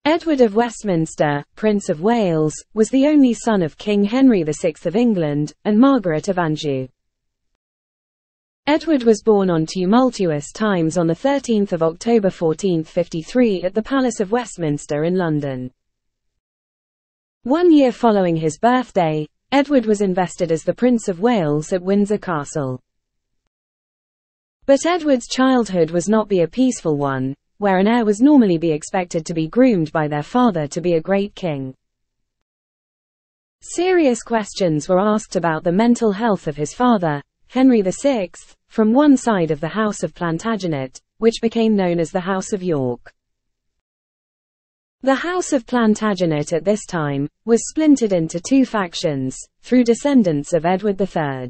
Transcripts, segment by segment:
Edward of Westminster, Prince of Wales, was the only son of King Henry VI of England, and Margaret of Anjou. Edward was born on tumultuous times on 13 October 1453 at the Palace of Westminster in London. 1 year following his birthday, Edward was invested as the Prince of Wales at Windsor Castle. But Edward's childhood was not a peaceful one, where an heir was normally expected to be groomed by their father to be a great king. Serious questions were asked about the mental health of his father, Henry VI, from one side of the House of Plantagenet, which became known as the House of York. The House of Plantagenet at this time was splintered into two factions, through descendants of Edward III.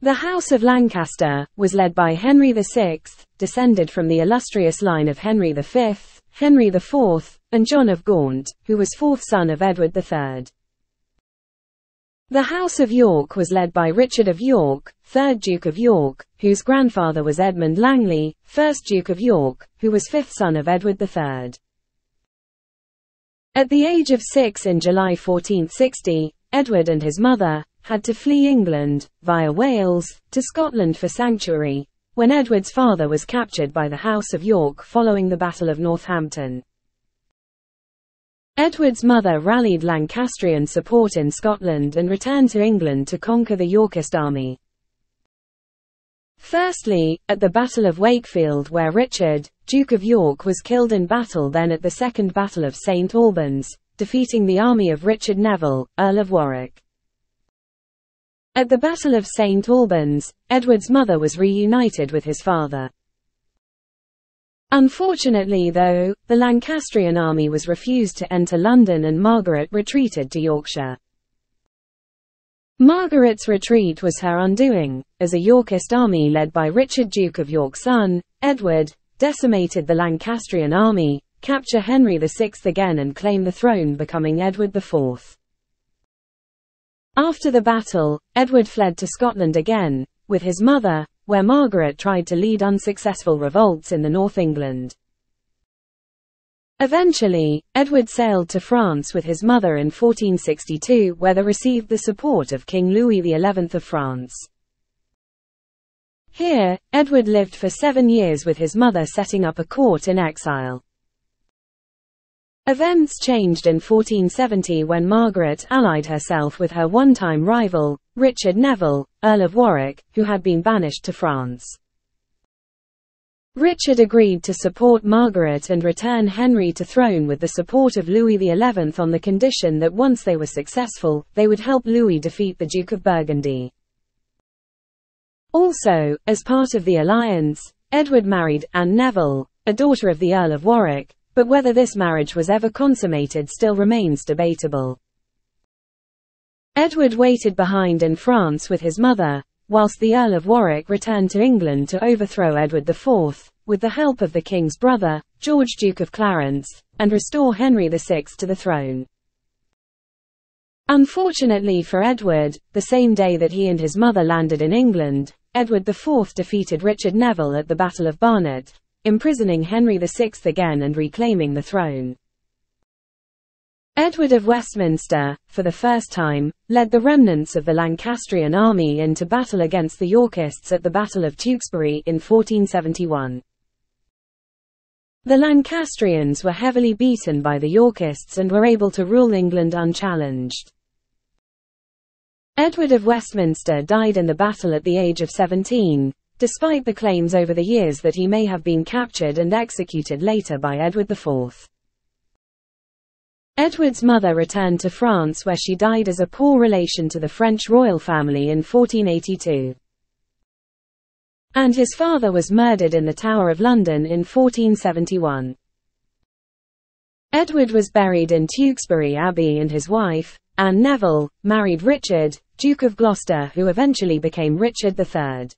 The House of Lancaster was led by Henry VI, descended from the illustrious line of Henry V, Henry IV, and John of Gaunt, who was fourth son of Edward III. The House of York was led by Richard of York, 3rd Duke of York, whose grandfather was Edmund Langley, 1st Duke of York, who was fifth son of Edward III. At the age of 6 in July 1460, Edward and his mother had to flee England, via Wales, to Scotland for sanctuary, when Edward's father was captured by the House of York following the Battle of Northampton. Edward's mother rallied Lancastrian support in Scotland and returned to England to conquer the Yorkist army. Firstly, at the Battle of Wakefield, where Richard, Duke of York, was killed in battle, then at the Second Battle of St. Albans, defeating the army of Richard Neville, Earl of Warwick. At the Battle of St. Albans, Edward's mother was reunited with his father. Unfortunately though, the Lancastrian army was refused to enter London and Margaret retreated to Yorkshire. Margaret's retreat was her undoing, as a Yorkist army led by Richard, Duke of York's son, Edward, decimated the Lancastrian army, capture Henry VI again and claim the throne, becoming Edward IV. After the battle, Edward fled to Scotland again, with his mother, where Margaret tried to lead unsuccessful revolts in the North England. Eventually, Edward sailed to France with his mother in 1462, where they received the support of King Louis XI of France. Here, Edward lived for 7 years with his mother, setting up a court in exile. Events changed in 1470 when Margaret allied herself with her one-time rival, Richard Neville, Earl of Warwick, who had been banished to France. Richard agreed to support Margaret and return Henry to throne with the support of Louis XI on the condition that once they were successful, they would help Louis defeat the Duke of Burgundy. Also, as part of the alliance, Edward married Anne Neville, a daughter of the Earl of Warwick, but whether this marriage was ever consummated still remains debatable. Edward waited behind in France with his mother, whilst the Earl of Warwick returned to England to overthrow Edward IV, with the help of the king's brother, George, Duke of Clarence, and restore Henry VI to the throne. Unfortunately for Edward, the same day that he and his mother landed in England, Edward IV defeated Richard Neville at the Battle of Barnet, imprisoning Henry VI again and reclaiming the throne. Edward of Westminster, for the first time, led the remnants of the Lancastrian army into battle against the Yorkists at the Battle of Tewkesbury in 1471. The Lancastrians were heavily beaten by the Yorkists and were able to rule England unchallenged. Edward of Westminster died in the battle at the age of 17, despite the claims over the years that he may have been captured and executed later by Edward IV. Edward's mother returned to France, where she died as a poor relation to the French royal family in 1482. And his father was murdered in the Tower of London in 1471. Edward was buried in Tewkesbury Abbey and his wife, Anne Neville, married Richard, Duke of Gloucester, who eventually became Richard III.